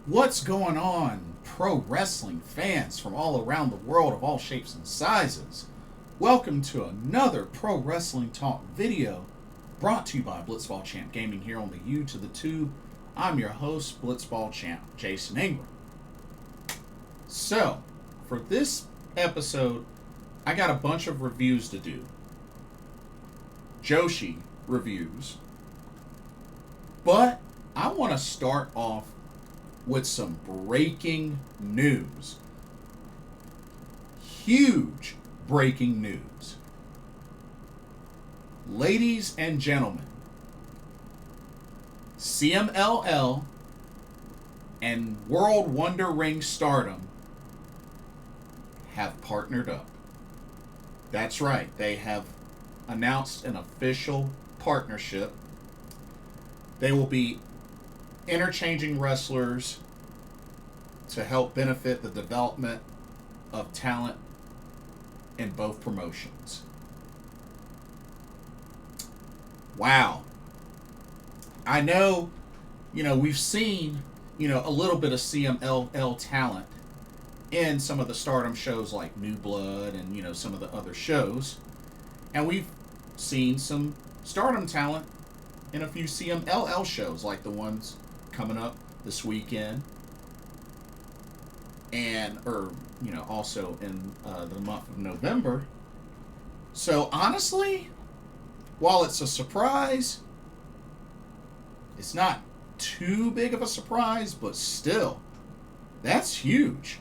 What's going on, pro wrestling fans from all around the world of all shapes and sizes? Welcome to another Pro Wrestling Talk video brought to you by Blitzball Champ Gaming here on the U to the Tube. I'm your host, Blitzball Champ Jason Ingram. So, for this episode, I got a bunch of reviews to do. Joshi reviews. But I want to start off with some breaking news. Huge breaking news. Ladies and gentlemen, CMLL and World Wonder Ring Stardom have partnered up. That's right, they have announced an official partnership. They will be interchanging wrestlers to help benefit the development of talent in both promotions. Wow. I know, we've seen, a little bit of CMLL talent in some of the Stardom shows like New Blood and, some of the other shows. And we've seen some Stardom talent in a few CMLL shows like the ones coming up this weekend, and also in the month of November. So honestly, while it's a surprise, it's not too big of a surprise, but still, that's huge.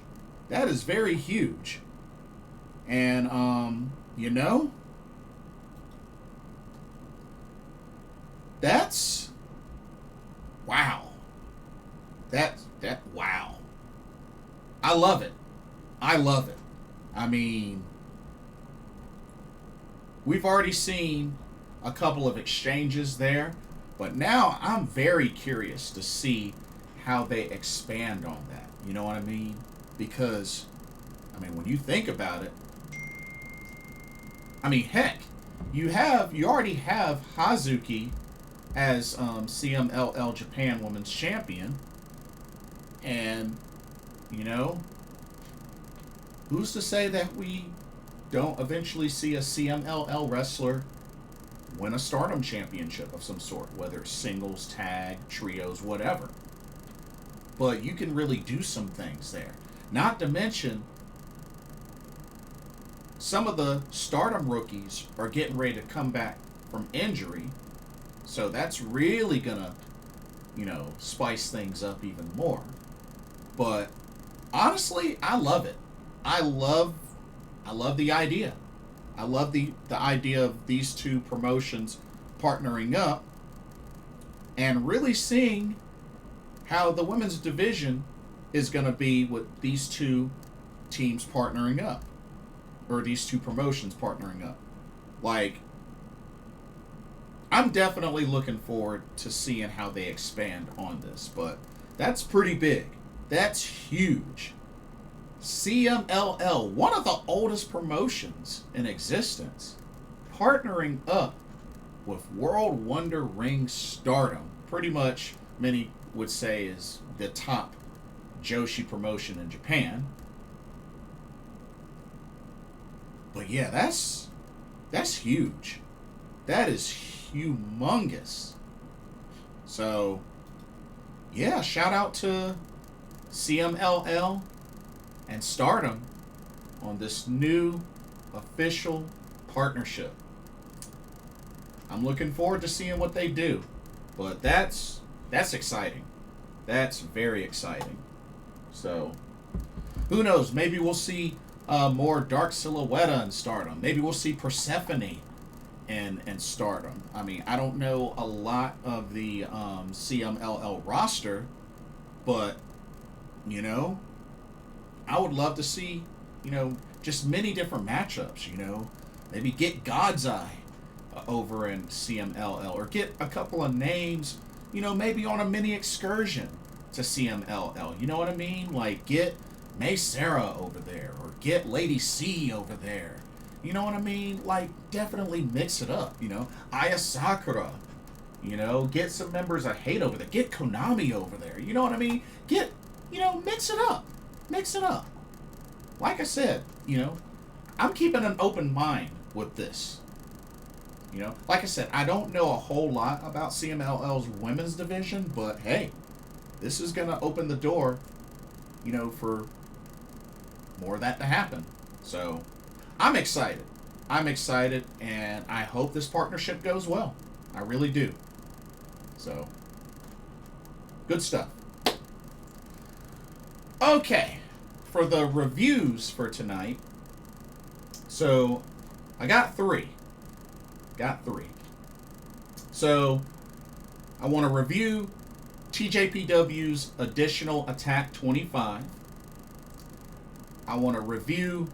That is very huge. And that's wow. Wow. I love it. I mean, we've already seen a couple of exchanges there, but now I'm very curious to see how they expand on that. You know what I mean? Because, when you think about it, heck, you already have Hazuki as CMLL Japan Women's Champion. And, who's to say that we don't eventually see a CMLL wrestler win a Stardom Championship of some sort, whether it's singles, tag, trios, whatever. But you can really do some things there. Not to mention, some of the Stardom rookies are getting ready to come back from injury. So that's really gonna, spice things up even more. But honestly, I love it. I love the idea. I love the idea of these two promotions partnering up and really seeing how the women's division is going to be with these two teams partnering up, or these two promotions partnering up. Like, I'm definitely looking forward to seeing how they expand on this, but that's pretty big. That's huge. CMLL, one of the oldest promotions in existence, partnering up with World Wonder Ring Stardom. Pretty much, many would say, is the top joshi promotion in Japan. But yeah, that's huge. That is humongous. So, yeah, shout out to CMLL and Stardom on this new official partnership. I'm looking forward to seeing what they do. But that's exciting. That's very exciting. So, who knows? Maybe we'll see more Dark Silhouette in Stardom. Maybe we'll see Persephone in Stardom. I don't know a lot of the CMLL roster, but, I would love to see, just many different matchups, Maybe get God's Eye over in CMLL, or get a couple of names, maybe on a mini excursion to CMLL. You know what I mean? Like, get May Sarah over there, or get Lady C over there. You know what I mean? Like, definitely mix it up, Aya Sakura, get some members of Hate over there. Get Konami over there. You know what I mean? Get mix it up. Mix it up. Like I said, I'm keeping an open mind with this. Like I said, I don't know a whole lot about CMLL's women's division, but hey, this is going to open the door, for more of that to happen. So, I'm excited. And I hope this partnership goes well. I really do. So, good stuff. Okay, for the reviews for tonight, so I got three. So, I want to review TJPW's Additional Attack 25. I want to review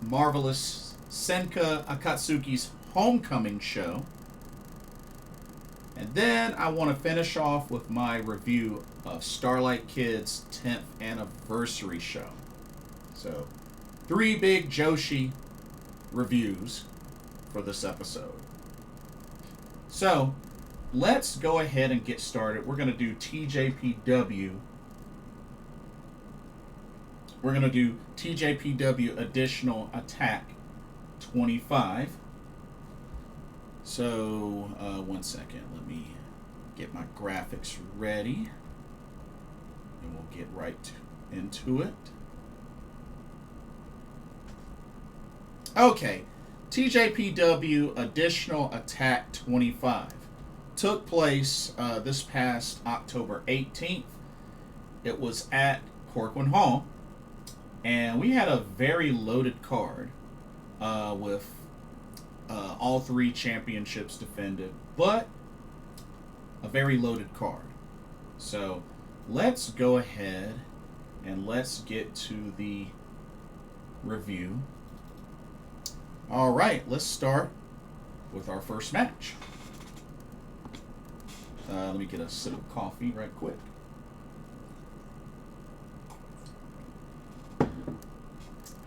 Marvelous Senka Akatsuki's Homecoming Show. And then I want to finish off with my review of Starlight Kid's 10th anniversary show. So, 3 big joshi reviews for this episode. So, let's go ahead and get started. We're going to do TJPW. We're going to do TJPW Additional Attack 25. So, 1 second. Let me get my graphics ready. And we'll get right into it. Okay. TJPW Additional Attack 25 took place this past October 18th. It was at Corcoran Hall. And we had a very loaded card with all 3 championships defended, but a very loaded card. So let's go ahead and let's get to the review. All right, let's start with our first match. Let me get a sip of coffee right quick.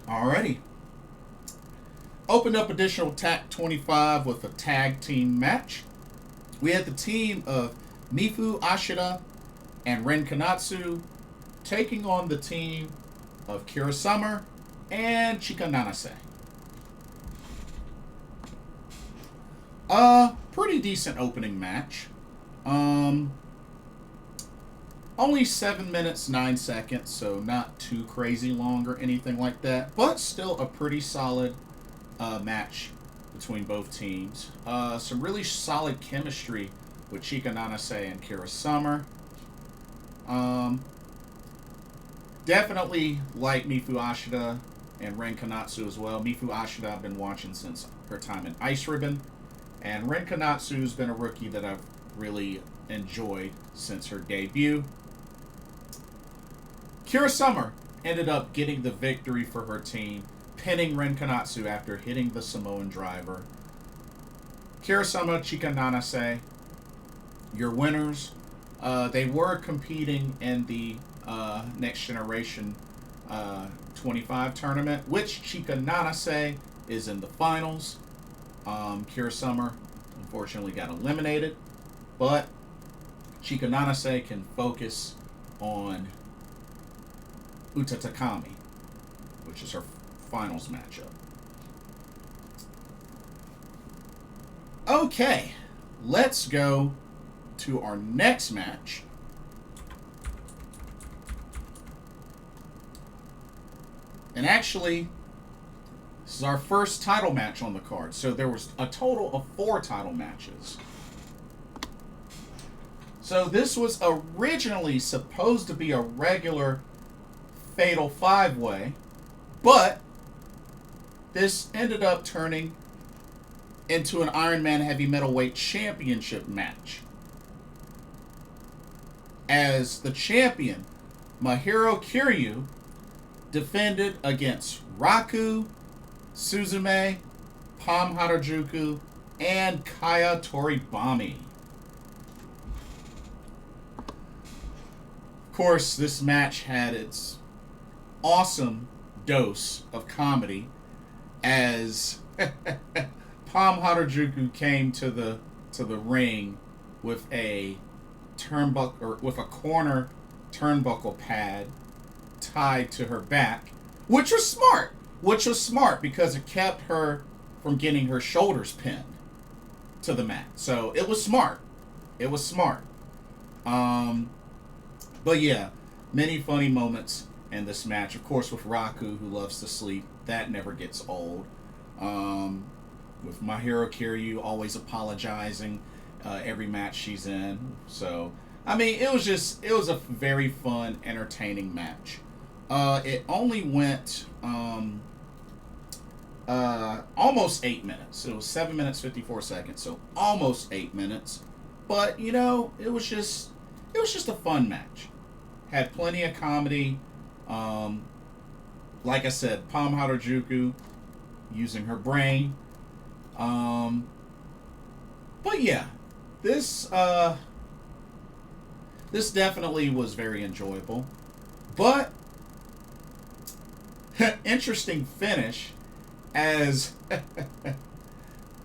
Alrighty. Opened up Additional Attack 25 with a tag team match. We had the team of Mifu, Ashida, and Ren Konatsu taking on the team of Kiryu and Chika Nanase. Pretty decent opening match. Only 7 minutes, 9 seconds, so not too crazy long or anything like that, but still a pretty solid match between both teams. Some really solid chemistry with Chika Nanase and Kiryu. Definitely like Mifu Ashida and Ren Konatsu as well. Mifu Ashida I've been watching since her time in Ice Ribbon, and Ren Konatsu's been a rookie that I've really enjoyed since her debut. Kiryu ended up getting the victory for her team, pinning Ren Konatsu after hitting the Samoan driver. Kiryu, Chika Nanase, your winners. They were competing in the Next Generation 25 tournament, which Chika Nanase is in the finals. Kiryu unfortunately got eliminated, but Chika Nanase can focus on Takami, which is her finals matchup. Okay, let's go to our next match. And actually, this is our first title match on the card. So there was a total of 4 title matches. So this was originally supposed to be a regular Fatal 5-way, but this ended up turning into an Ironman Heavymetalweight Championship match, as the champion, Mahiro Kiryu, defended against Raku, Suzume, Palm Harajuku, and Kaya Toribami. Of course, this match had its awesome dose of comedy, as Palm Harajuku came to the ring with a turnbuckle, or with a corner turnbuckle pad tied to her back, which was smart. Which was smart because it kept her from getting her shoulders pinned to the mat. So it was smart. It was smart. But yeah, many funny moments in this match. Of course, with Raku, who loves to sleep. That never gets old. With Mahiro Kiryu always apologizing every match she's in. So, I mean, it was a very fun, entertaining match. It only went almost 8 minutes. It was 7 minutes 54 seconds, so almost 8 minutes. But you know, it was just a fun match. Had plenty of comedy. Like I said, Palm Harajuku using her brain. But yeah, this definitely was very enjoyable. But interesting finish as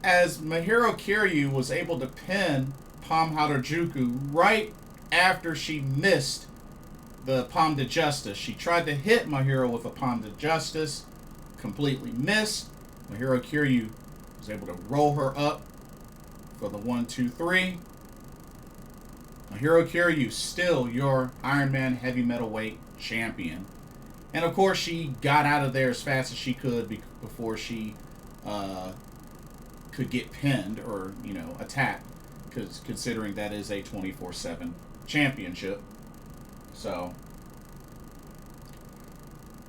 Mahiro Kiryu was able to pin Palm Harajuku right after she missed the Palm de Justice. She tried to hit Mahiro with a Palm de Justice, completely missed. Mahiro Kiryu was able to roll her up for the 1-2-3. Mahiro Kiryu, still your Ironman Heavymetalweight champion. And of course, she got out of there as fast as she could before she could get pinned or, you know, attacked, because considering that is a 24/7 championship. So,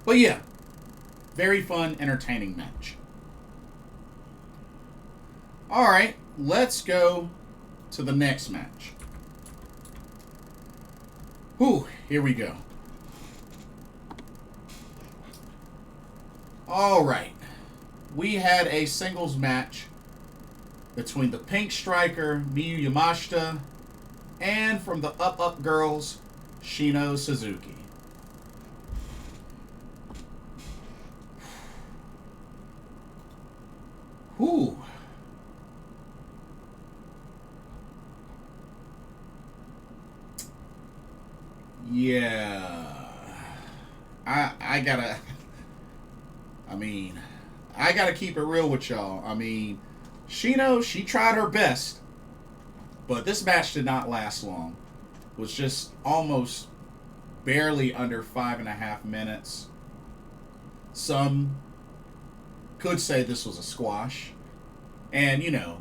but yeah, very fun, entertaining match. All right, let's go to the next match. Whew, here we go. All right, we had a singles match between the Pink Striker, Miyu Yamashita, and from the Up Girls, Shino Suzuki. Whew. Yeah. I gotta... I gotta keep it real with y'all. I mean, Shino, she tried her best, but this match did not last long. It was just almost barely under 5.5 minutes. Some could say this was a squash. And, you know,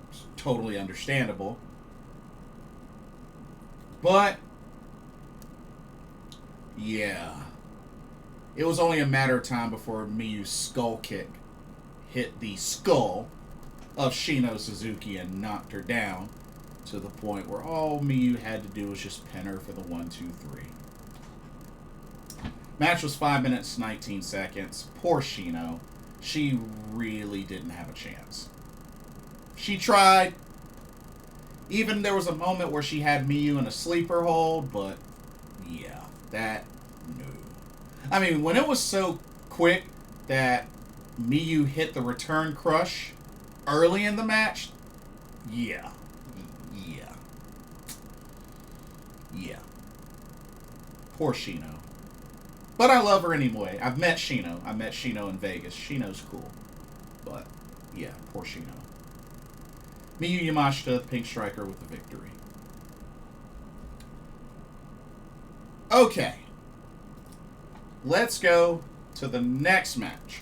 it's totally understandable. But, yeah. It was only a matter of time before Miyu's skull kick hit the skull of Shino Suzuki and knocked her down to the point where all Miyu had to do was just pin her for the 1-2-3. Match was 5 minutes, 19 seconds. Poor Shino. She really didn't have a chance. She tried. Even there was a moment where she had Miyu in a sleeper hold, but yeah, no. I mean, when it was so quick that Miyu hit the return crush early in the match, yeah. Poor Shino. But I love her anyway. I've met Shino. I met Shino in Vegas. Shino's cool. But, yeah, poor Shino. Miyu Yamashita, the Pink Striker, with the victory. Okay. Let's go to the next match.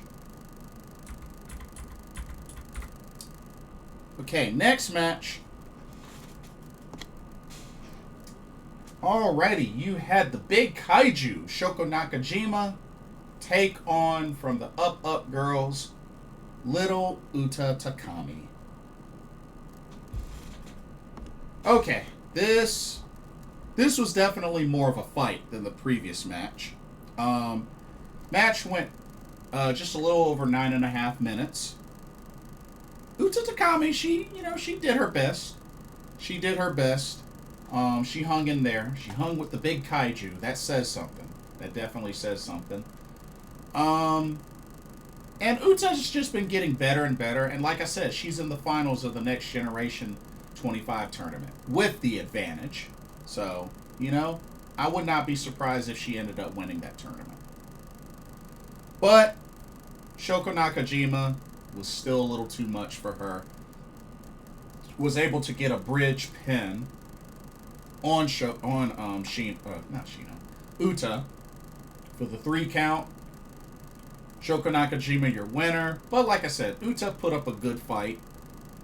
Okay, next match. Alrighty, you had the big kaiju, Shoko Nakajima, take on, from the Up Girls, Little Uta Takami. Okay, this was definitely more of a fight than the previous match. Match went just a little over 9.5 minutes. Uta Takami, she did her best. She did her best. She hung in there. She hung with the big kaiju. That says something. That definitely says something. And Uta's just been getting better and better. And like I said, she's in the finals of the Next Generation 25 tournament with the advantage. So, you know, I would not be surprised if she ended up winning that tournament. But Shoko Nakajima was still a little too much for her. Was able to get a bridge pin on Uta for the 3 count. Shoko Nakajima, your winner. But like I said, Uta put up a good fight.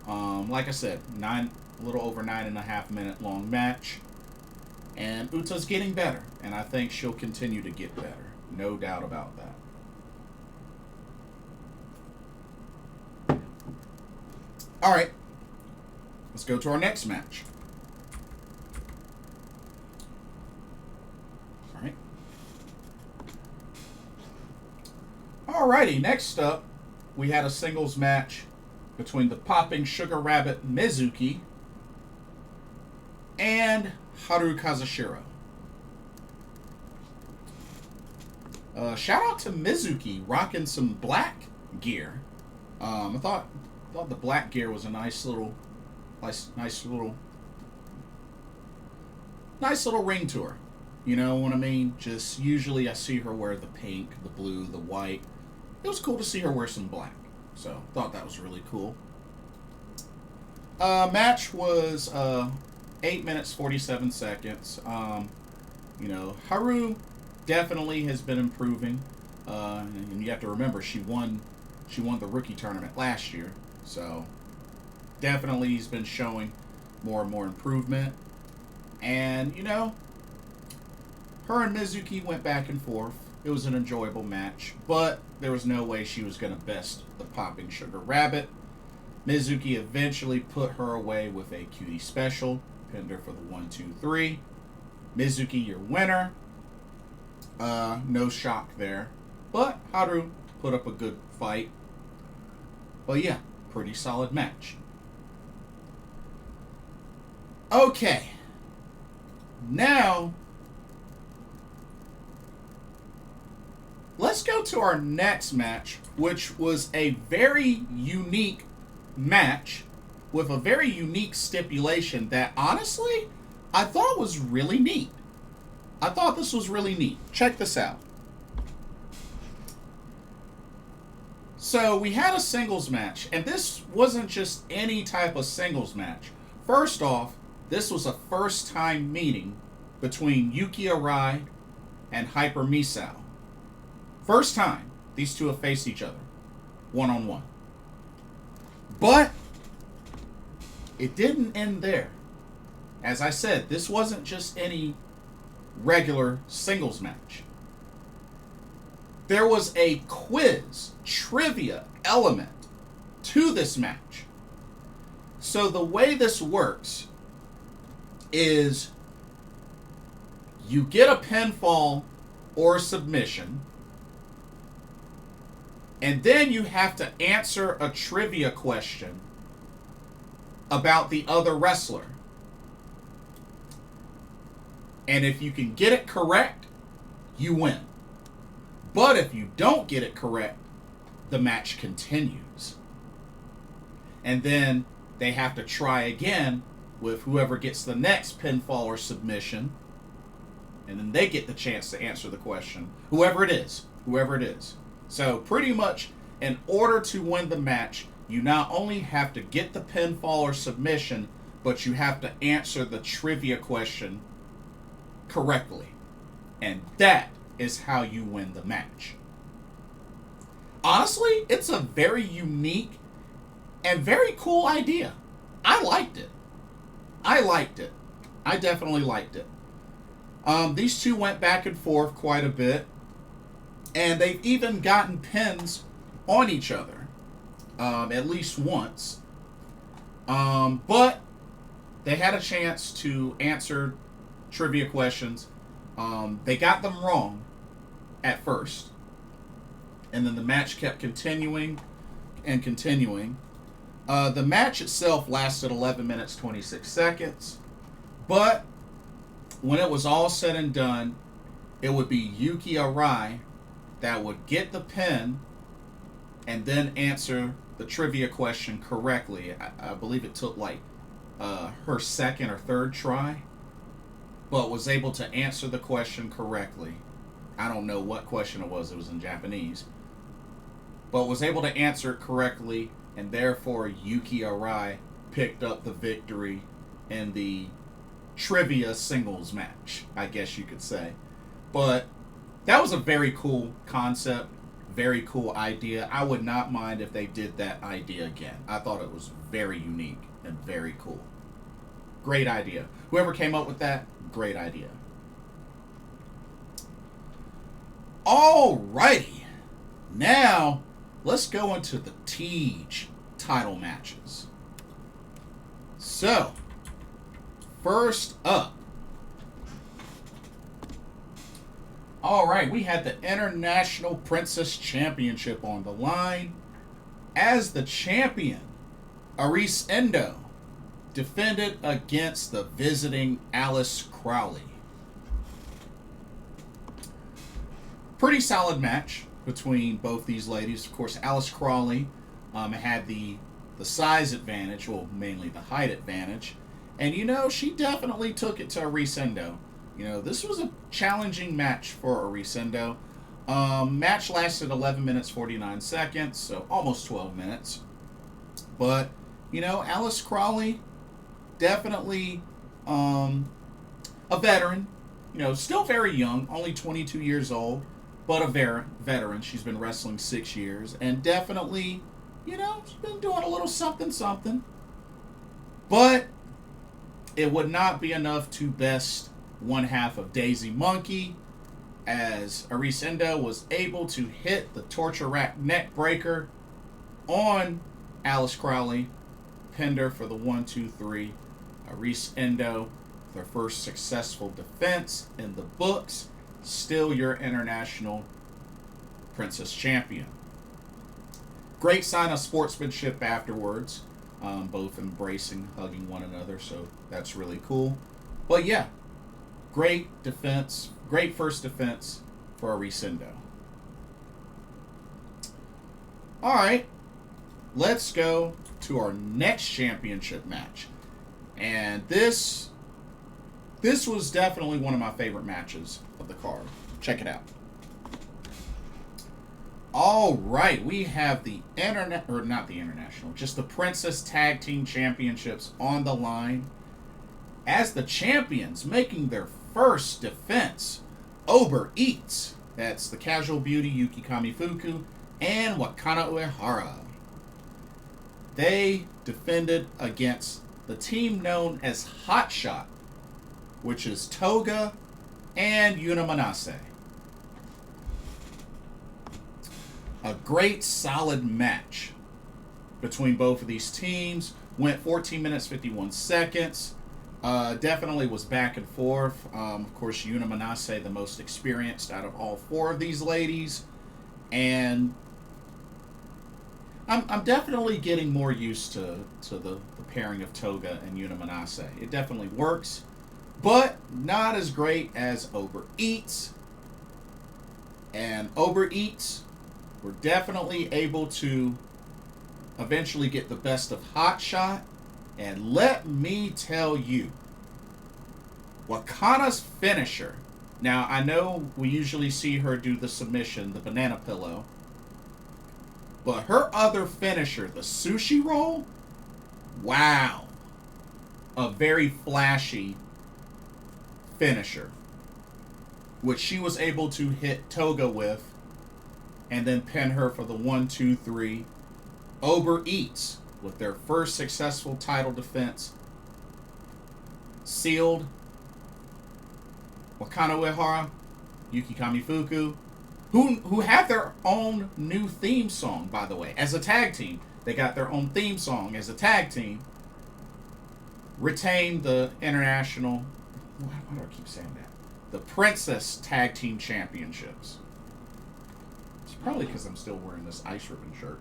Like I said, a little over 9.5 minute long match. And Uta's getting better. And I think she'll continue to get better. No doubt about that. Alright. Let's go to our next match. Alright. Alrighty, next up, we had a singles match between the Popping Sugar Rabbit Mizuki and Haru Kazashiro. Shout out to Mizuki rocking some black gear. I thought the black gear was a nice little ring to her. You know what I mean? Just usually I see her wear the pink, the blue, the white. It was cool to see her wear some black. So thought that was really cool. Match was 8 minutes 47 seconds. You know, Haru definitely has been improving. And you have to remember she won the rookie tournament last year. So definitely he's been showing more and more improvement. And, you know, her and Mizuki went back and forth. It was an enjoyable match, but there was no way she was going to best the Popping Sugar Rabbit. Mizuki eventually put her away with a cutie special. Pinned her for the 1, 2, 3. Mizuki, your winner. No shock there. But Haru put up a good fight. But yeah, pretty solid match. Okay. Now, let's go to our next match, which was a very unique match with a very unique stipulation that, honestly, I thought was really neat. I thought this was really neat. Check this out. So, we had a singles match, and this wasn't just any type of singles match. First off, this was a first-time meeting between Yuki Arai and Hyper Misao. First time these two have faced each other, one-on-one. But it didn't end there. As I said, this wasn't just any regular singles match. There was a quiz, trivia element to this match. So the way this works is you get a pinfall or a submission, and then you have to answer a trivia question about the other wrestler. And if you can get it correct, you win. But if you don't get it correct, the match continues. And then they have to try again with whoever gets the next pinfall or submission. And then they get the chance to answer the question. Whoever it is. So pretty much, in order to win the match, you not only have to get the pinfall or submission, but you have to answer the trivia question correctly. And that is how you win the match. Honestly, it's a very unique and very cool idea. I liked it. I definitely liked it. These two went back and forth quite a bit. And they've even gotten pins on each other. At least once. But they had a chance to answer trivia questions. They got them wrong at first. And then the match kept continuing and continuing. The match itself lasted 11 minutes, 26 seconds. But when it was all said and done, it would be Yuki Arai that would get the pin and then answer the trivia question correctly. I believe it took like her second or third try. but was able to answer the question correctly. I don't know what question it was in Japanese, but was able to answer it correctly, and therefore Yuki Arai picked up the victory in the trivia singles match, I guess you could say. But that was a very cool concept, very cool idea. I would not mind if they did that idea again. I thought it was very unique and very cool. Great idea. Whoever came up with that, great idea. Alrighty. Now, let's go into the TJ title matches. So, first up. Alright, we had the International Princess Championship on the line. As the champion, Arisu Endo defended against the visiting Alice Crowley. Pretty solid match between both these ladies. Of course, Alice Crowley had the size advantage, well, mainly the height advantage. And, you know, she definitely took it to Arisu Endo. You know, this was a challenging match for Arisu Endo. Match lasted 11 minutes, 49 seconds, so almost 12 minutes. But, you know, Alice Crowley, definitely a veteran. You know, still very young, only 22 years old, but a veteran. She's been wrestling 6 years, and definitely, you know, she's been doing a little something. But it would not be enough to best one half of Daisy Monkey, as Arisu Endo was able to hit the torture rack neck breaker on Alice Crowley, pinned her for the 1-2-3. Arisu Endo, their first successful defense in the books, still your international princess champion. Great sign of sportsmanship afterwards, both embracing, hugging one another, so that's really cool. But yeah, great defense, great first defense for Arisu Endo. Alright, let's go to our next championship match. And this was definitely one of my favorite matches of the card. Check it out. Alright, we have the just the Princess Tag Team Championships on the line. As the champions making their first defense, Uber Eats, that's the Casual Beauty Yuki Kamifuku, and Wakana Uehara. They defended against the team known as Hotshot, which is Toga and Yuna Nanase. A great solid match between both of these teams. Went 14 minutes 51 seconds. Definitely was back and forth. Of course, Yuna Nanase, the most experienced out of all four of these ladies. And I'm definitely getting more used to the pairing of Toga and Yuna Nanase. It definitely works, but not as great as Uber Eats. And Uber Eats were definitely able to eventually get the best of Hotshot. And let me tell you, Wakana's finisher. Now, I know we usually see her do the submission, the banana pillow. But her other finisher, the sushi roll, wow. A very flashy finisher, which she was able to hit Toga with and then pin her for the 1-2-3. Uber Eats, with their first successful title defense, sealed. Wakana Uehara, Yuki Kamifuku, who have their own new theme song, by the way, as a tag team. They got their own theme song as a tag team. Retained the international, why do I keep saying that? The Princess Tag Team Championships. It's probably because I'm still wearing this Ice Ribbon shirt.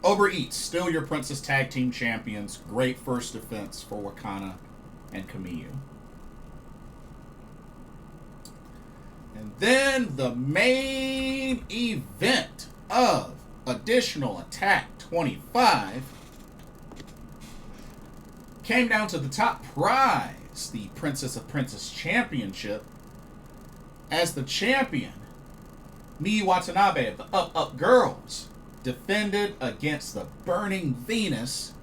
Uber Eats, still your Princess Tag Team Champions. Great first defense for Wakana and Miyu. And then the main event of Additional Attack 25. came down to the top prize, the Princess of Princess Championship. As the champion, Miyu Watanabe of the Up Up Girls defended against the Burning Venus,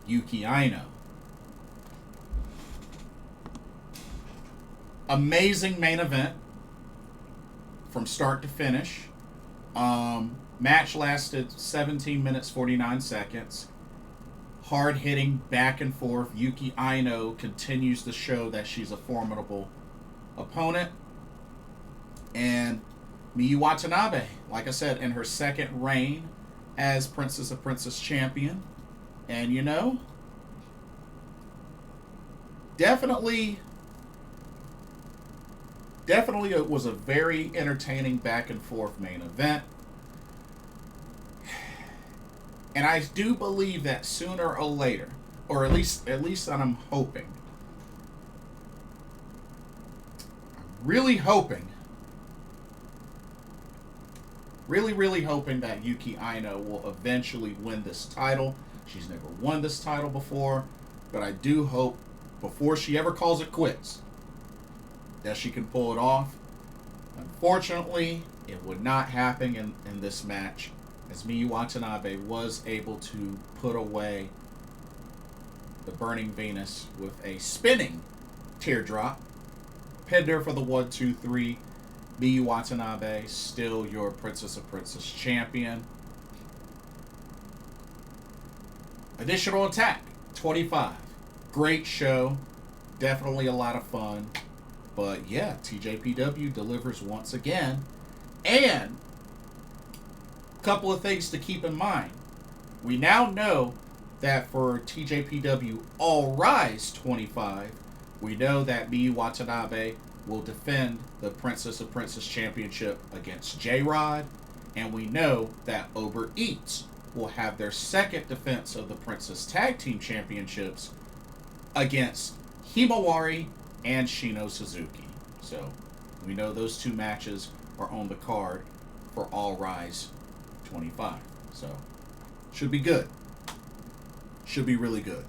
Yuki Aino. Amazing main event from start to finish. Match lasted 17 minutes 49 seconds. Hard hitting back and forth. Yuki Aino continues to show that she's a formidable opponent. And Miyu Watanabe, like I said, in her second reign as Princess of Princess Champion. And you know, definitely it was a very entertaining back and forth main event. And I do believe that sooner or later, or at least I'm hoping, really hoping that Yuki Aino will eventually win this title. She's never won this title before, but I do hope before she ever calls it quits that she can pull it off. Unfortunately, it would not happen in this match, as Miyu Watanabe was able to put away the Burning Venus with a spinning teardrop. Pinned her for the 1-2-3. Miyu Watanabe, still your Princess of Princess Champion. Additional Attack 25. Great show. Definitely a lot of fun. But yeah, TJPW delivers once again. And a couple of things to keep in mind. We now know that for TJPW All Rise 25, we know that Miyu Watanabe will defend the Princess of Princess Championship against J-Rod. And we know that Uber Eats will have their second defense of the Princess Tag Team Championships against Himawari and Shino Suzuki. So we know those two matches are on the card for All Rise 25. So should be good. Should be really good.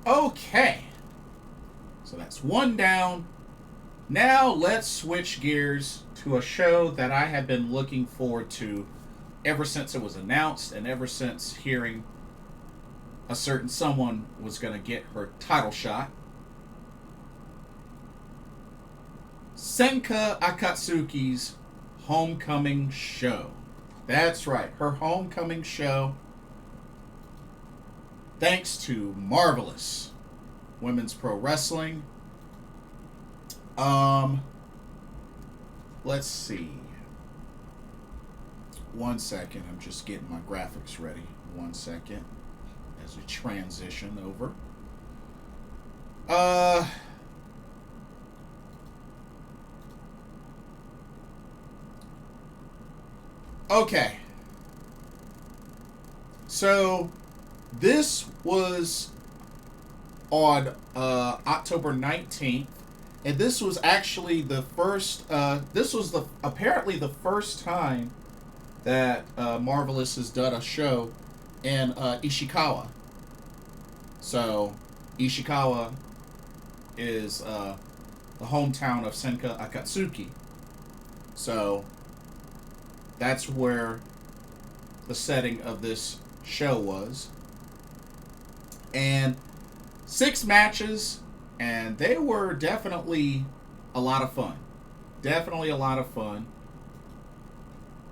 Okay. So that's one down. Now let's switch gears to a show that I have been looking forward to ever since it was announced and ever since hearing a certain someone was going to get her title shot. Senka Akatsuki's Homecoming Show. That's right, her Homecoming Show. Thanks to Marvelous Women's Pro Wrestling. Let's see. One second, I'm just getting my graphics ready. One second as we transition over. Okay. So this was on October 19th, and this was actually the first apparently the first time that Marvelous has done a show in Ishikawa. So Ishikawa is the hometown of Senka Akatsuki. So that's where the setting of this show was. And 6 matches, and they were definitely a lot of fun. Definitely a lot of fun.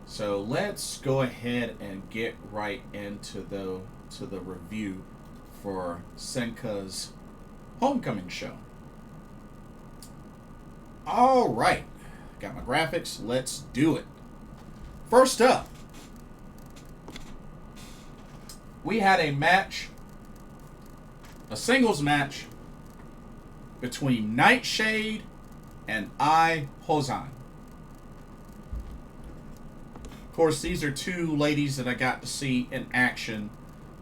So let's go ahead and get right into the review for Senka's Homecoming Show. All right, got my graphics. Let's do it. First up, we had a match, a singles match between Nightshade and Ai Hozan. Of course, these are two ladies that I got to see in action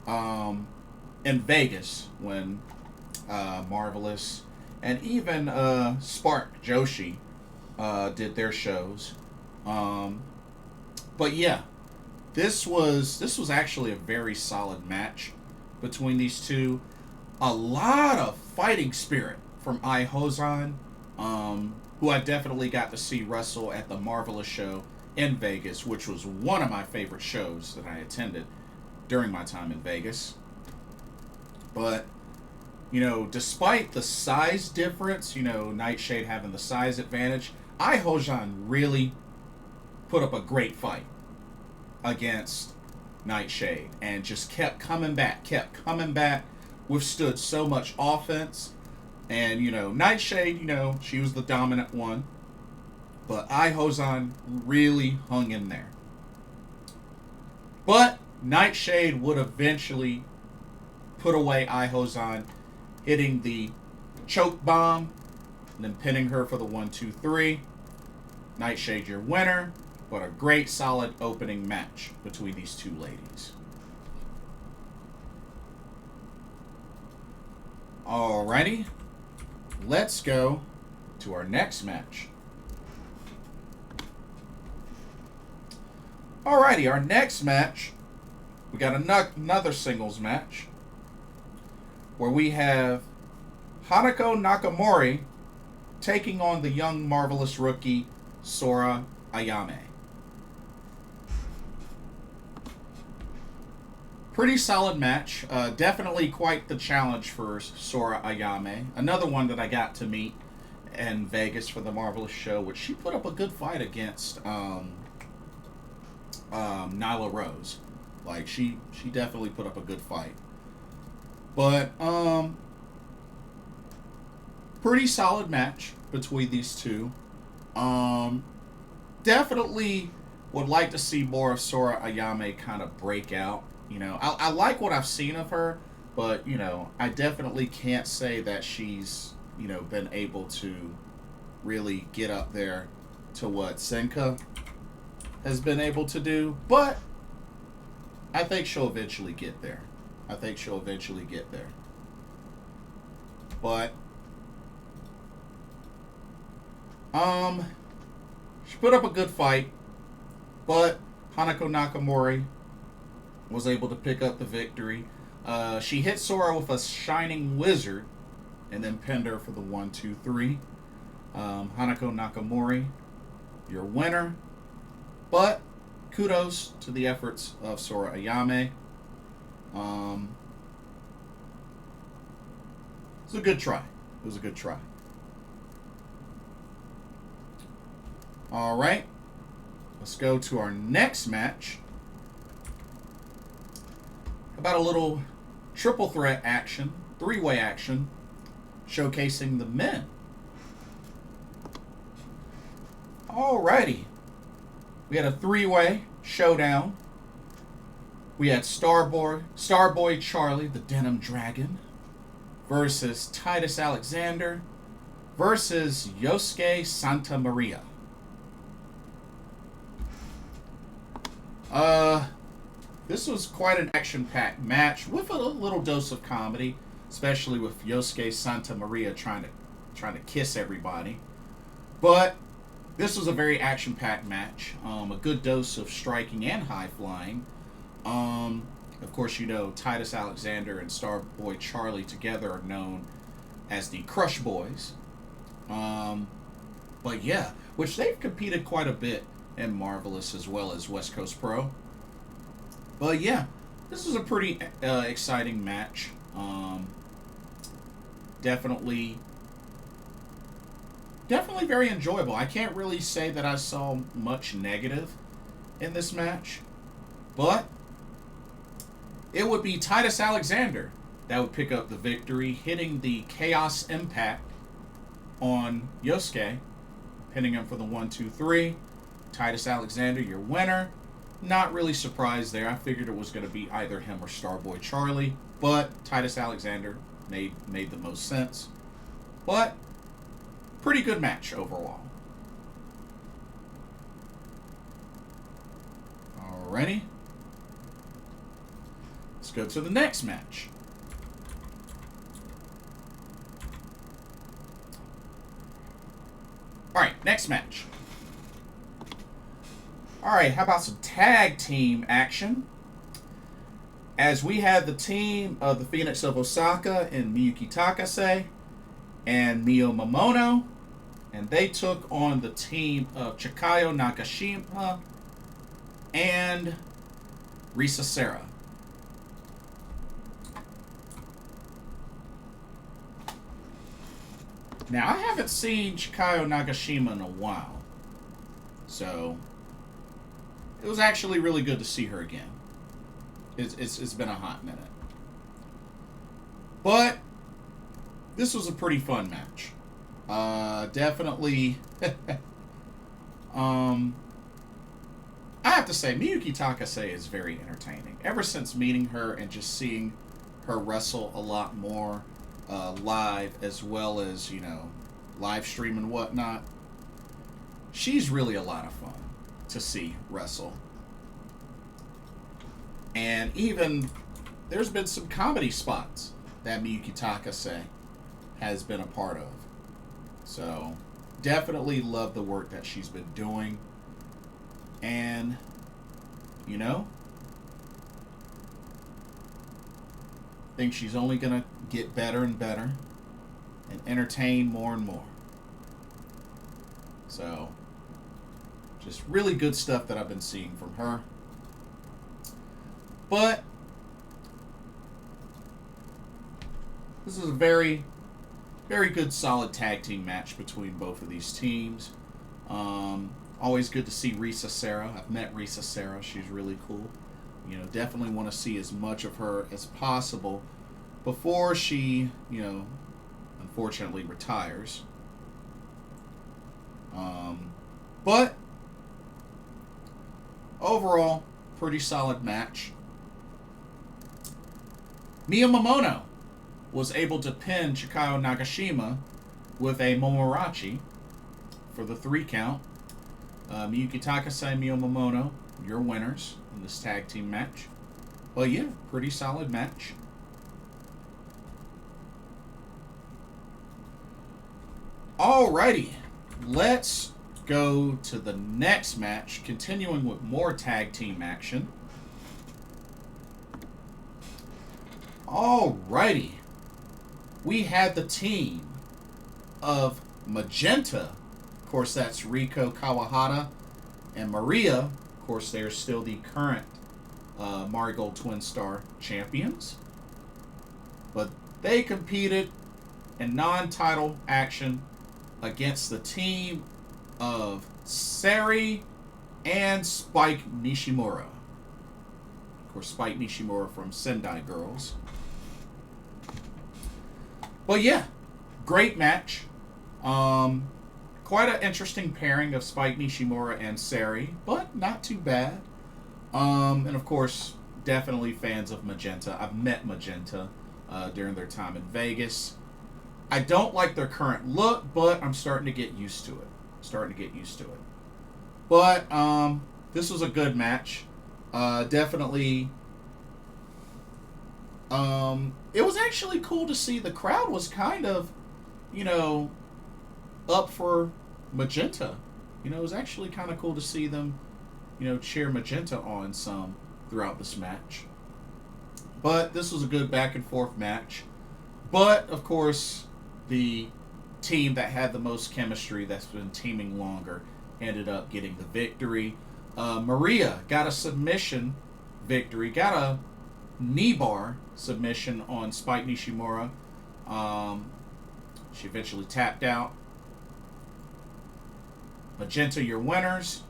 in Vegas when Marvelous and even Spark Joshi did their shows. But yeah, this was actually a very solid match. between these two. A lot of fighting spirit from Ai Hozan, who I definitely got to see wrestle at the Marvelous show in Vegas, which was one of my favorite shows that I attended during my time in Vegas. But, you know, despite the size difference, you know, Nightshade having the size advantage, Ai Hozan really put up a great fight against Nightshade and just kept coming back, withstood so much offense. And, you know, Nightshade, you know, she was the dominant one. But Ai Hozan really hung in there. But Nightshade would eventually put away Ai Hozan, hitting the choke bomb, and then pinning her for the 1-2-3. Nightshade, your winner. But a great, solid opening match between these two ladies. Alrighty. Let's go to our next match. Alrighty, our next match, we got another singles match where we have Hanako Nakamori taking on the young, marvelous rookie Sora Ayame. Pretty solid match. Definitely quite the challenge for Sora Ayame. Another one that I got to meet in Vegas for the Marvelous show, which she put up a good fight against Nyla Rose. Like, she definitely put up a good fight. But, pretty solid match between these two. Definitely would like to see more of Sora Ayame kind of break out. You know, I like what I've seen of her, but, you know, I definitely can't say that she's, you know, been able to really get up there to what Senka has been able to do. But I think she'll eventually get there. But, she put up a good fight, but Hanako Nakamori was able to pick up the victory. She hit Sora with a Shining Wizard and then pinned her for the 1-2-3. Hanako Nakamori, your winner. But kudos to the efforts of Sora Ayame. It was a good try. All right. Let's go to our next match. About a little triple threat action, three-way action, showcasing the men. Alrighty. We had a three-way showdown. We had Starboy Charlie, the Denim Dragon, versus Titus Alexander, versus Yosuke Santa Maria. This was quite an action-packed match with a little dose of comedy, especially with Yosuke Santa Maria trying to kiss everybody. But this was a very action-packed match. A good dose of striking and high-flying. Of course, you know, Titus Alexander and Starboy Charlie together are known as the Crush Boys. But yeah, which they've competed quite a bit in Marvelous as well as West Coast Pro. But yeah, this was a pretty exciting match. Definitely very enjoyable. I can't really say that I saw much negative in this match, but it would be Titus Alexander that would pick up the victory, hitting the Chaos Impact on Yosuke, pinning him for the 1-2-3. Titus Alexander, your winner. Not really surprised there. I figured it was going to be either him or Starboy Charlie, but Titus Alexander made the most sense. But pretty good match overall. Alrighty. Let's go to the next match. Alright, next match. Alright, how about some tag team action? as we had the team of the Phoenix of Osaka in Miyuki Takase and Mio Momono, and they took on the team of Chikayo Nakashima and Risa Serra. Now, I haven't seen Chikayo Nagashima in a while, so it was actually really good to see her again. It's been a hot minute. But this was a pretty fun match. Definitely, I have to say, Miyuki Takase is very entertaining. Ever since meeting her and just seeing her wrestle a lot more live, as well as, you know, live stream and whatnot, she's really a lot of fun to see wrestle. And even there's been some comedy spots that Miyuki Takase has been a part of. So definitely love the work that she's been doing. And, you know, think she's only going to get better and better and entertain more and more. So, just really good stuff that I've been seeing from her. But this is a very, very good, solid tag team match between both of these teams. Always good to see Risa Serra. I've met Risa Serra. She's really cool. You know, definitely want to see as much of her as possible before she, you know, unfortunately retires. But overall, pretty solid match. Mio Momono was able to pin Chikayo Nagashima with a Momorachi for the 3 count. Miyuki Takase and Mio Momono, your winners in this tag team match. But yeah, pretty solid match. Alrighty, let's go to the next match, continuing with more tag team action. Alrighty, we had the team of Magenta. Of course, that's Riko Kawahara and Maria. Of course, they're still the current Marigold Twin Star champions. But they competed in non-title action against the team of Sari and Spike Nishimura. Of course, Spike Nishimura from Sendai Girls. But yeah, great match. Quite an interesting pairing of Spike Nishimura and Sari, but not too bad. And of course, definitely fans of Magenta. I've met Magenta during their time in Vegas. I don't like their current look, but I'm starting to get used to it. But this was a good match. Definitely. It was actually cool to see the crowd was kind of, you know, up for Magenta. You know, it was actually kind of cool to see them, you know, cheer Magenta on some throughout this match. But this was a good back and forth match. But, of course, the team that had the most chemistry, that's been teaming longer, ended up getting the victory. Maria got a submission victory, got a knee bar submission on Spike Nishimura. She eventually tapped out. Magenta, your winners.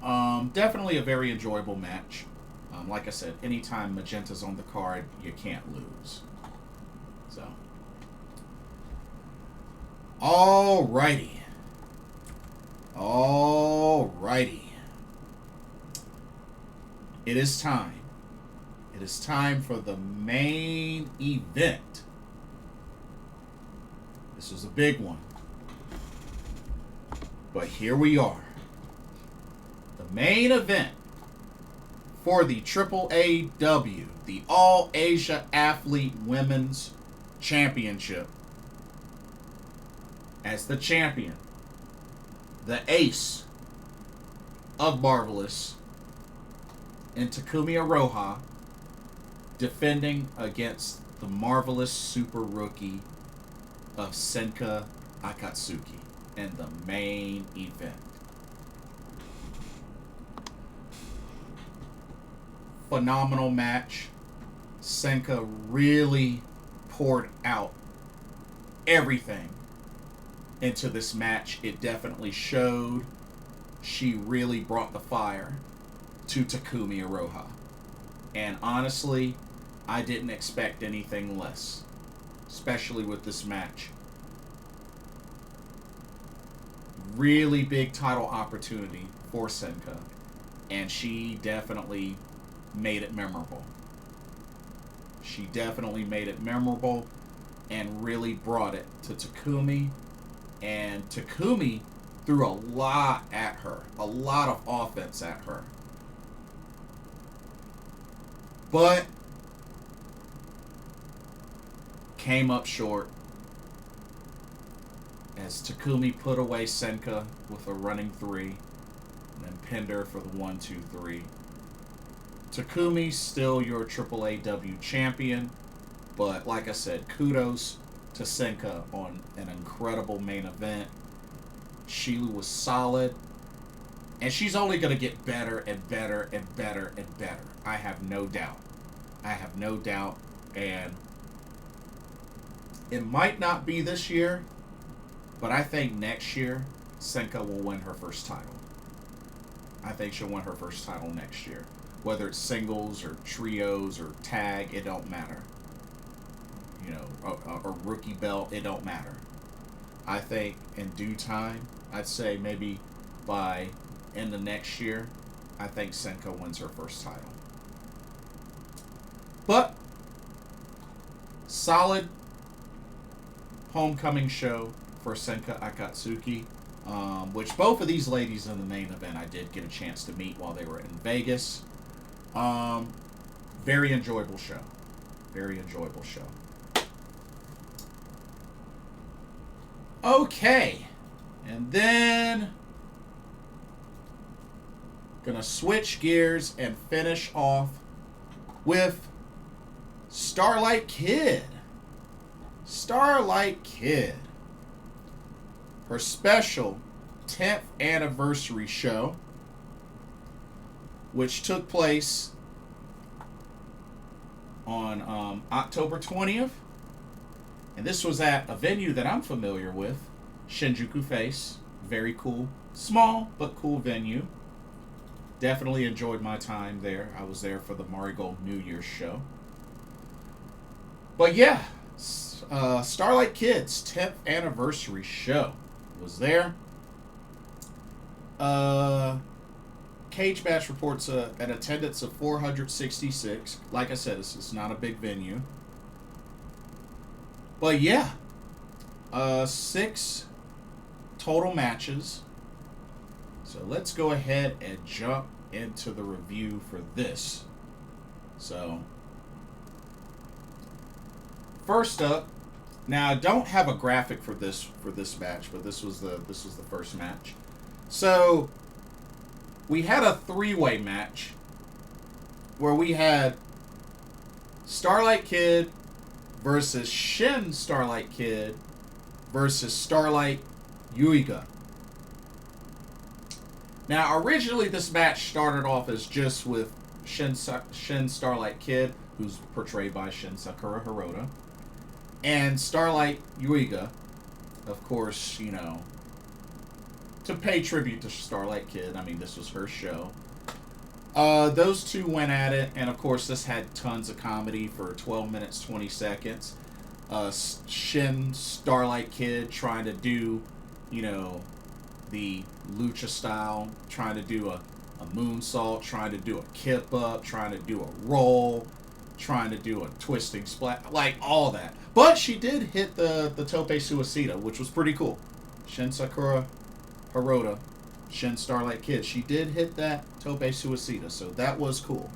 Definitely a very enjoyable match. Like I said, anytime Magenta's on the card, you can't lose. So, alrighty. It is time. It is time for the main event. This was a big one. But here we are. The main event for the AAAW, the All Asia Athlete Women's Championship. As the champion, the ace of Marvelous, and Takumi Aroha, defending against the marvelous super rookie of Senka Akatsuki in the main event. Phenomenal match. Senka really poured out everything into this match. It definitely showed. She really brought the fire to Takumi Iroha. And honestly, I didn't expect anything less, especially with this match. Really big title opportunity for Senka, and she definitely made it memorable. She definitely made it memorable and really brought it to Takumi. And Takumi threw a lot at her, a lot of offense at her. But came up short as Takumi put away Senka with a running 3 and then pinned her for the 1-2-3. Takumi, still your AAAW champion, but like I said, kudos to Senka on an incredible main event. She was solid, and she's only going to get better and better and better and better. I have no doubt. I have no doubt, and it might not be this year, but I think next year Senka will win her first title. I think she'll win her first title next year. Whether it's singles or trios or tag, it don't matter. You know, a rookie belt, it don't matter. I think in due time, I'd say maybe by end of next year, I think Senka wins her first title. But solid homecoming show for Senka Akatsuki, which both of these ladies in the main event I did get a chance to meet while they were in Vegas. Very enjoyable show. Very enjoyable show. Okay. And then gonna switch gears and finish off with Starlight Kid. Starlight Kid. Her special 10th anniversary show, which took place on October 20th. And this was at a venue that I'm familiar with, Shinjuku Face. Very cool. Small, but cool venue. Definitely enjoyed my time there. I was there for the Marigold New Year's show. But yeah, Starlight Kid's 10th anniversary show was there. Cage Match reports an attendance of 466. Like I said, this is not a big venue. But yeah, 6 total matches. So let's go ahead and jump into the review for this. So first up, now I don't have a graphic for this match, but this was the first match. So we had a 3-way match where we had Starlight Kid versus Shin Starlight Kid versus Starlight Yuiga. Now, originally this match started off as just with Shin Starlight Kid, who's portrayed by Shin Sakura Hirota, and Starlight Yuiga, of course, you know, to pay tribute to Starlight Kid. I mean, this was her show. Those two went at it, and of course this had tons of comedy for 12 minutes, 20 seconds. Shin Starlight Kid trying to do, you know, the lucha style, trying to do a moonsault, trying to do a kip up, trying to do a roll, trying to do a twisting splat, like all that. But she did hit the tope suicida, which was pretty cool. Shin Sakura Hirota, Shin Starlight Kid, she did hit that tope suicida, so that was cool.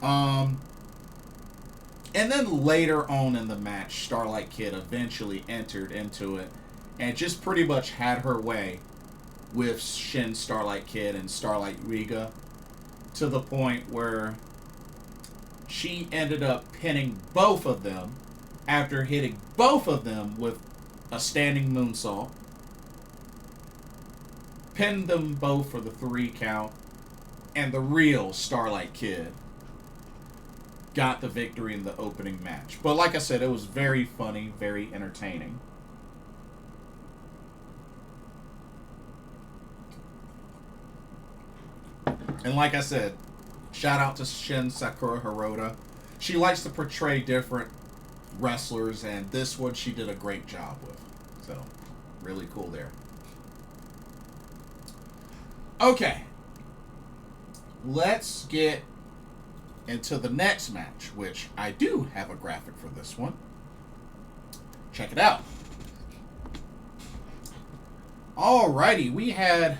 And then later on in the match, Starlight Kid eventually entered into it and just pretty much had her way with Shin Starlight Kid and Starlight Riga, to the point where she ended up pinning both of them after hitting both of them with a standing moonsault. Pinned them both for the 3 count. And the real Starlight Kid got the victory in the opening match. But like I said, it was very funny, very entertaining. And like I said, shout out to Shin Sakura Hirota. She likes to portray different wrestlers, and this one she did a great job with. So, really cool there. Okay. Let's get into the next match, which I do have a graphic for this one. Check it out. Alrighty, we had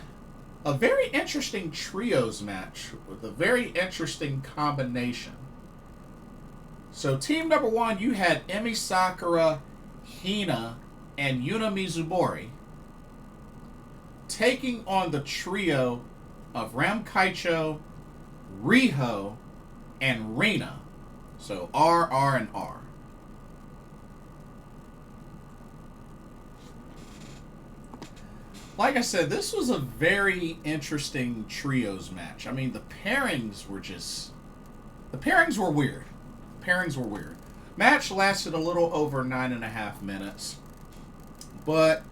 a very interesting trios match with a very interesting combination. So team number 1, you had Emi Sakura, Hina, and Yuna Mizumori taking on the trio of Ram Kaicho, Riho, and Rina. So R, and R. Like I said, this was a very interesting trios match. I mean, the pairings were just... The pairings were weird. Match lasted a little over 9.5 minutes. But,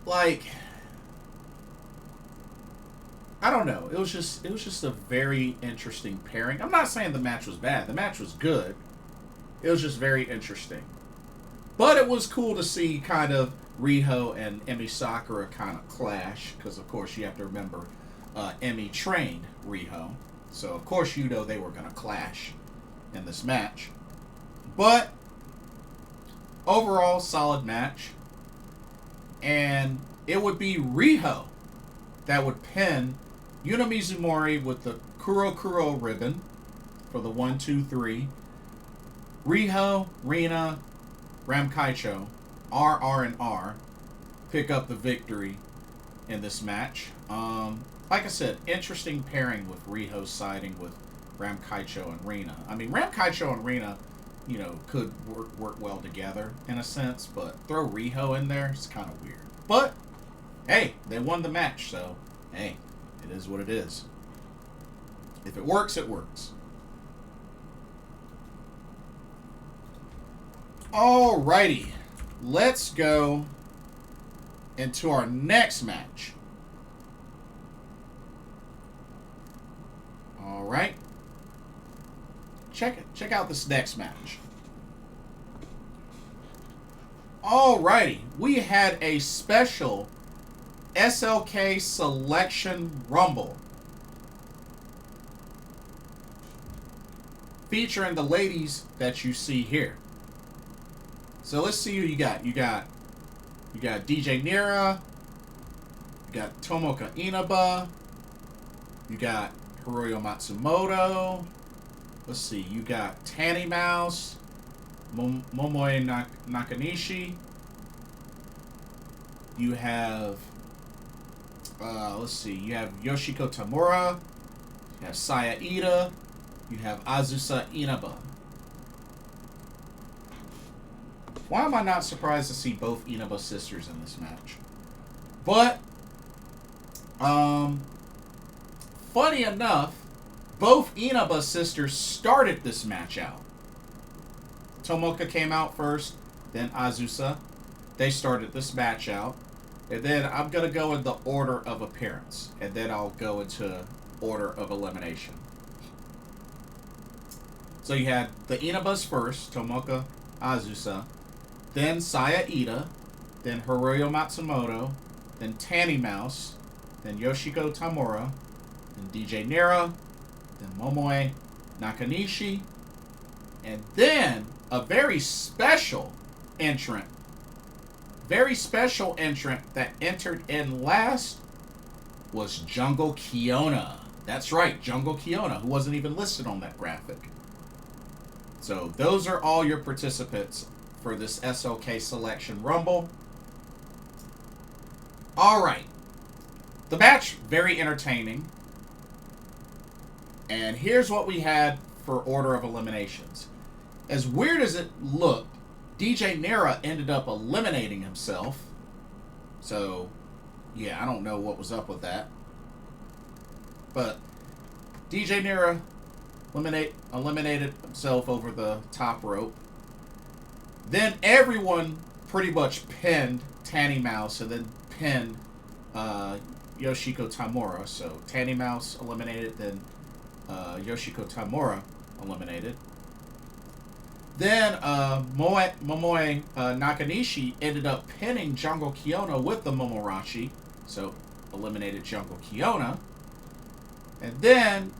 like... I don't know. It was just a very interesting pairing. I'm not saying the match was bad. The match was good. It was just very interesting. But it was cool to see kind of Riho and Emi Sakura kind of clash. Because, of course, you have to remember Emi trained Riho. So, of course, you know they were going to clash in this match. But, overall, solid match. And it would be Riho that would pin Yuna Mizumori with the Kuro Kuro ribbon for the 1, 2, 3. Riho, Rina, Ram Kaicho, R, and R pick up the victory in this match. Like I said, interesting pairing with Riho siding with Ram Kaicho and Rina. I mean, Ram Kaicho and Rina, you know, could work well together in a sense, but throw Riho in there, it's kind of weird. But, hey, they won the match, so, hey, it is what it is. If it works, it works. Alrighty, let's go into our next match. Alright. Check out this next match. Alrighty, we had a special SLK Selection Rumble featuring the ladies that you see here. So let's see who you got. You got DJ Nira, you got Tomoka Inaba, you got Hiroyo Matsumoto. Let's see, you got Tanny Mouse, Momoe Nakanishi. You have, let's see, you have Yoshiko Tamura, you have Saya Ida, you have Azusa Inaba. Why am I not surprised to see both Inaba sisters in this match? But, funny enough, both Inaba sisters started this match out. Tomoka came out first, then Azusa. They started this match out. And then I'm going to go in the order of appearance. And then I'll go into order of elimination. So you had the Inabas first, Tomoka, Azusa. Then Saya Ida. Then Hiroyo Matsumoto. Then Tanny Mouse. Then Yoshiko Tamura. Then DJ Nira. Then Momoe Nakanishi. And then a very special entrant. Very special entrant that entered in last was Jungle Kiona. That's right, Jungle Kiona, who wasn't even listed on that graphic. So those are all your participants for this SLK Selection Rumble. Alright. The match, very entertaining. And here's what we had for order of eliminations. As weird as it looked, DJ Nera ended up eliminating himself. So, yeah, I don't know what was up with that. But DJ Nera eliminated himself over the top rope. Then everyone pretty much pinned Tanny Mouse and then pinned Yoshiko Tamura. So Tanny Mouse eliminated, then Yoshiko Tamura eliminated. Then Momoe Nakanishi ended up pinning Jungle Kiona with the Momorashi. So eliminated Jungle Kiona. And then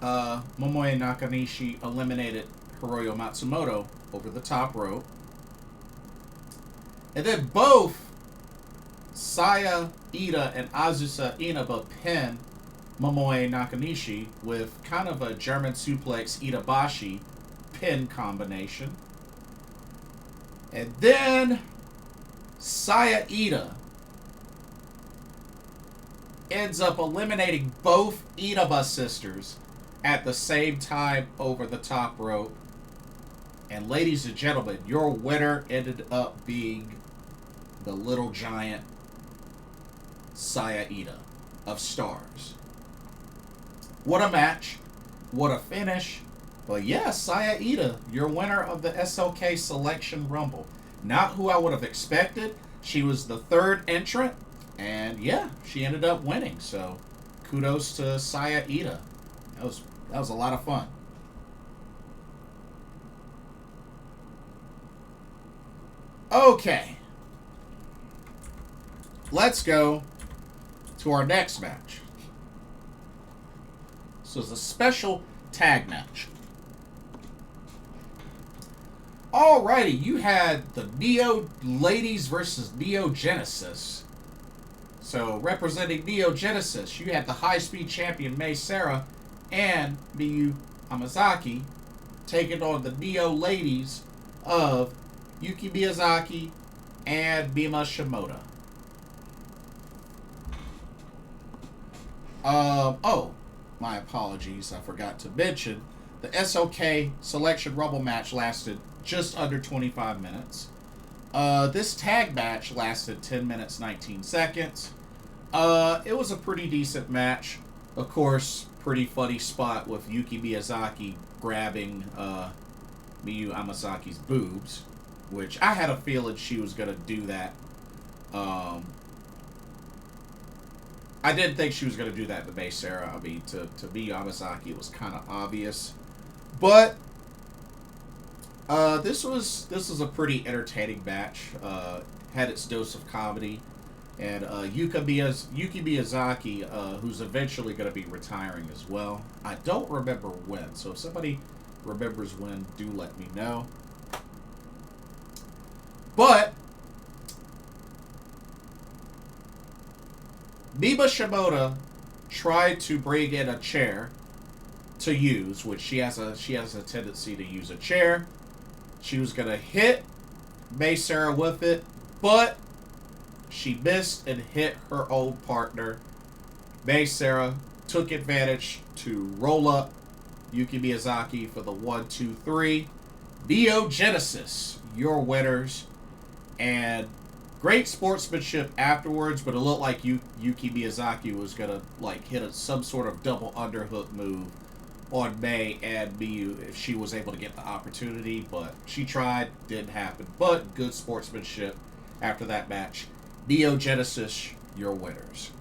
Momoe Nakanishi eliminated Hiroyo Matsumoto over the top rope. And then both Saya Ida and Azusa Inaba pinned Momoe Nakanishi with kind of a German suplex Itabashi pin combination. And then Saya Ida ends up eliminating both Inaba sisters at the same time over the top rope. And ladies and gentlemen, your winner ended up being the little giant Saya Ida of Stars. What a match. What a finish. But yeah, Saya Ida, your winner of the SLK Selection Rumble. Not who I would have expected. She was the third entrant. And yeah, she ended up winning. So kudos to Saya Ida. That was a lot of fun. Okay. Let's go to our next match. This was a special tag match. Alrighty, you had the Neo Ladies versus Neo Genesis. So, representing Neo Genesis, you had the high-speed champion Mei Seira and Miyu Amazaki taking on the Neo Ladies of Yuki Miyazaki and Mima Shimoda. Oh, my apologies. I forgot to mention the SLK Selection Rumble match lasted just under 25 minutes. This tag match lasted 10 minutes, 19 seconds. It was a pretty decent match. Of course, pretty funny spot with Yuki Miyazaki grabbing Miyu Amazaki's boobs, which I had a feeling she was going to do that. I didn't think she was going to do that to Mei Seira. I mean, to Miyu Amazaki, it was kind of obvious. But this was a pretty entertaining match. Had its dose of comedy. And Yuki Miyazaki, who's eventually going to be retiring as well. I don't remember when, so if somebody remembers when, do let me know. But Mima Shimoda tried to bring in a chair to use, which she has a tendency to use a chair. She was going to hit Mei Seira with it, but she missed and hit her old partner. Mei Seira took advantage to roll up Yuki Miyazaki for the 1, 2, 3. Neo Genesis, your winners. And great sportsmanship afterwards, but it looked like Yuki Miyazaki was going to hit some sort of double underhook move on Mei and Miyu if she was able to get the opportunity, but she tried, didn't happen. But good sportsmanship after that match. Neo Genesis, your winners.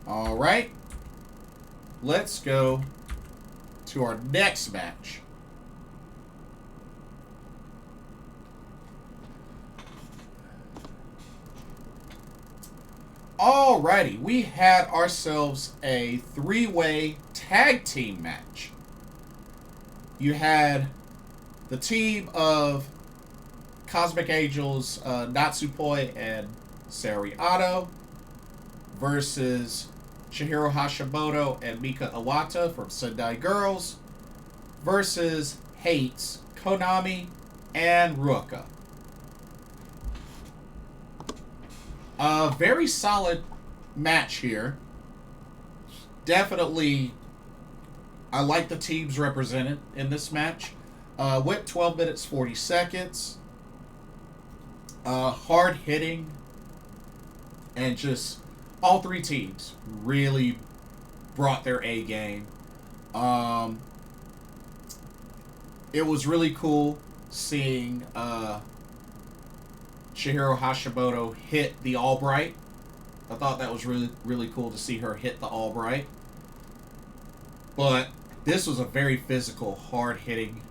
All right. Let's go to our next match. Alrighty, we had ourselves a 3-way tag team match. You had the team of Cosmic Angels, Natsupoi and Sariato versus Chihiro Hashimoto and Mika Iwata from Sendai Girls versus Hates, Konami, and Ruka. Very solid match here. Definitely, I like the teams represented in this match. Went 12 minutes, 40 seconds. Hard hitting. And just all three teams really brought their A game. It was really cool seeing Chihiro Hashimoto hit the Albright. I thought that was really, really cool to see her hit the Albright. But this was a very physical, hard-hitting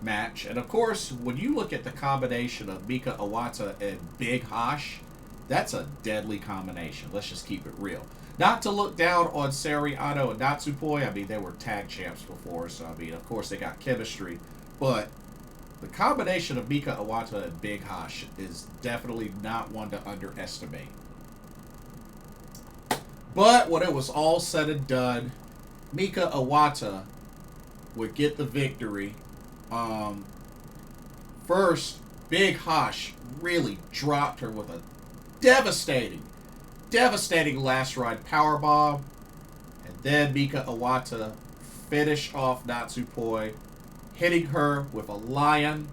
match. And of course, when you look at the combination of Mika Iwata and Big Hash, that's a deadly combination. Let's just keep it real. Not to look down on Saori Anou and Natsupoi. I mean, they were tag champs before, so I mean, of course, they got chemistry. But the combination of Mika Iwata and Big Hash is definitely not one to underestimate. But when it was all said and done, Mika Iwata would get the victory. First, Big Hash really dropped her with a devastating last ride powerbomb. And then Mika Iwata finished off Natsupoi, hitting her with a lion,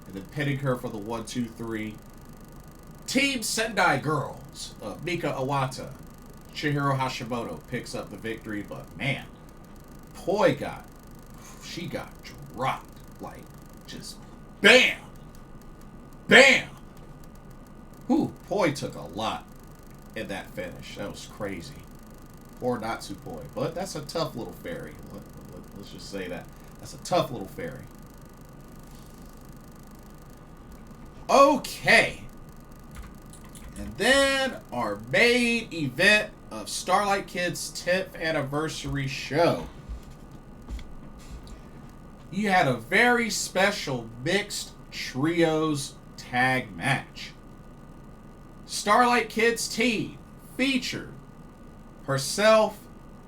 and then pinning her for the 1-2-3. Team Sendai Girls of Mika Iwata, Chihiro Hashimoto picks up the victory, but man, she got dropped. Like, just bam! Bam! Whew, Poi took a lot in that finish. That was crazy. Poor Natsupoi. But that's a tough little fairy. Let's just say that. That's a tough little fairy. Okay. And then our main event of Starlight Kid's 10th anniversary show. You had a very special mixed trios tag match. Starlight Kid's team featured herself,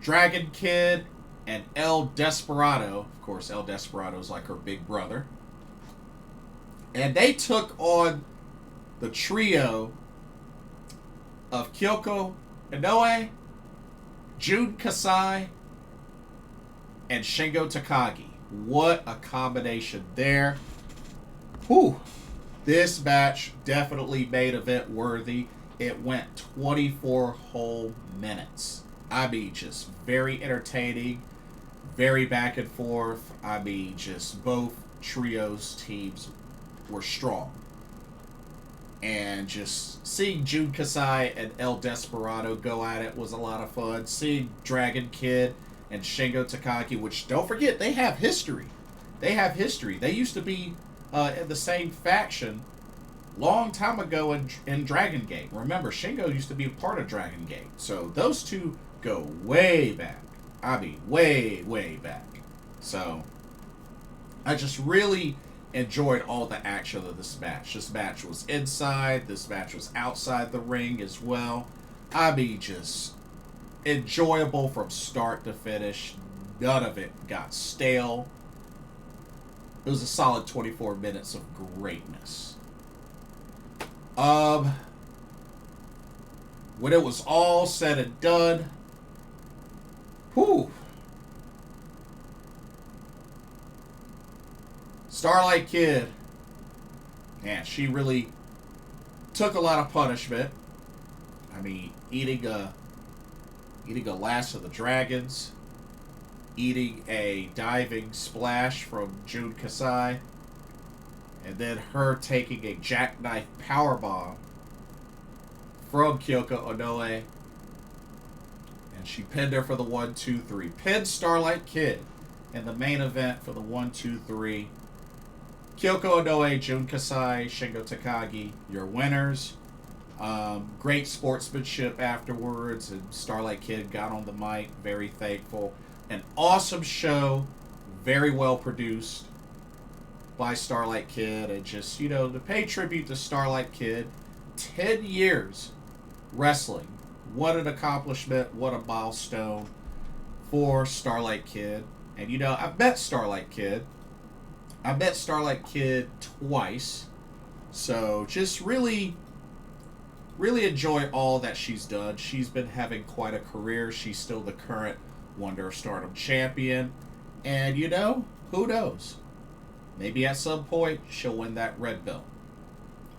Dragon Kid, and El Desperado. Of course, El Desperado is like her big brother. And they took on the trio of Kyoko Inoue, Jun Kasai, and Shingo Takagi. What a combination there. Whew. This match definitely made event worthy. It went 24 whole minutes. I mean, just very entertaining, very back and forth. I mean, just both trios teams were strong. And just seeing Jun Kasai and El Desperado go at it was a lot of fun. Seeing Dragon Kid and Shingo Takagi, which, don't forget, they have history. They have history. They used to be in the same faction long time ago in Dragon Gate. Remember, Shingo used to be a part of Dragon Gate. So those two go way back. I mean, way, way back. So I just really enjoyed all the action of this match. This match was inside. This match was outside the ring as well. I mean, just enjoyable from start to finish. None of it got stale. It was a solid 24 minutes of greatness. When it was all said and done, whew, Starlight Kid, man, she really took a lot of punishment. I mean, eating a Last of the Dragons, eating a diving splash from Jun Kasai, and then her taking a jackknife powerbomb from Kyoko Inoue, and she pinned her for the 1-2-3. Pinned Starlight Kid in the main event for the 1-2-3. Kyoko Inoue, Jun Kasai, Shingo Takagi, your winners. Great sportsmanship afterwards, and Starlight Kid got on the mic, very thankful. An awesome show, very well produced by Starlight Kid, and just, you know, to pay tribute to Starlight Kid, 10 years wrestling. What an accomplishment, what a milestone for Starlight Kid. And, you know, I met Starlight Kid. I met Starlight Kid twice. So, just really really enjoy all that she's done. She's been having quite a career. She's still the current Wonder of Stardom champion. And, you know, who knows? Maybe at some point she'll win that red belt.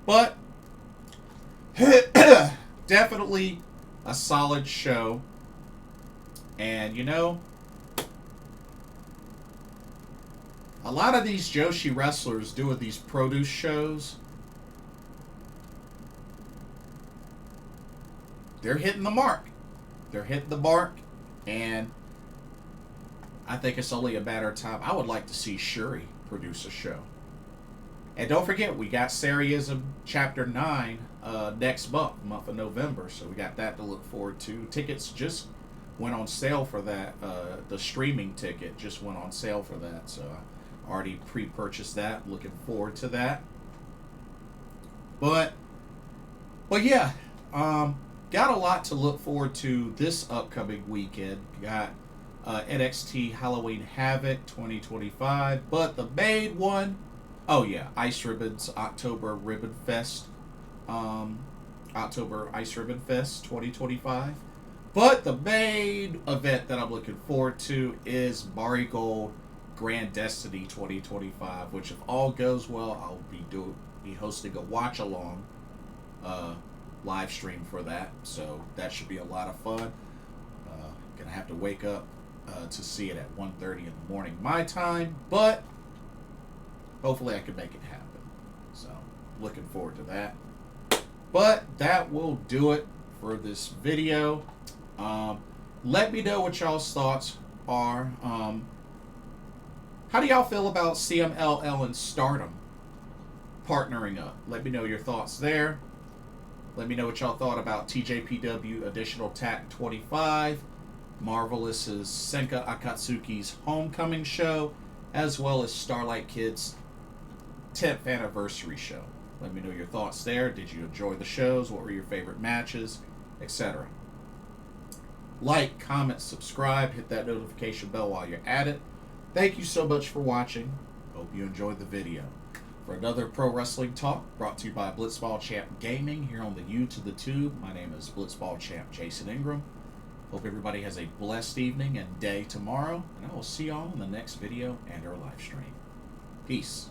But definitely a solid show. And, you know, a lot of these joshi wrestlers doing these produce shows, they're hitting the mark. They're hitting the mark, and I think it's only a matter of time. I would like to see Shuri produce a show. And don't forget, we got Seriism Chapter 9 next month of November, so we got that to look forward to. Tickets just went on sale for that. The streaming ticket just went on sale for that, so I already pre-purchased that. Looking forward to that. But yeah, got a lot to look forward to this upcoming weekend. Got NXT Halloween Havoc 2025, but the main one, oh yeah, Ice Ribbon's October Ribbon Fest, October Ice Ribbon Fest 2025. But the main event that I'm looking forward to is Marigold Grand Destiny 2025, which if all goes well, I'll be hosting a watch along live stream for that, so that should be a lot of fun. Gonna have to wake up to see it at 1:30 in the morning my time, but hopefully I can make it happen. So looking forward to that. But that will do it for this video. Let me know what y'all's thoughts are. How do y'all feel about CMLL and Stardom partnering up? Let me know your thoughts there. Let me know what y'all thought about TJPW Additional Attack 25, Marvelous's Senka Akatsuki's Homecoming Show, as well as Starlight Kid's 10th anniversary show. Let me know your thoughts there. Did you enjoy the shows? What were your favorite matches? Etc. Like, comment, subscribe, hit that notification bell while you're at it. Thank you so much for watching. Hope you enjoyed the video. For another Pro Wrestling Talk, brought to you by Blitzball Champ Gaming here on the U to the Tube. My name is Blitzball Champ Jason Ingram. Hope everybody has a blessed evening and day tomorrow, and I will see y'all in the next video and our live stream. Peace.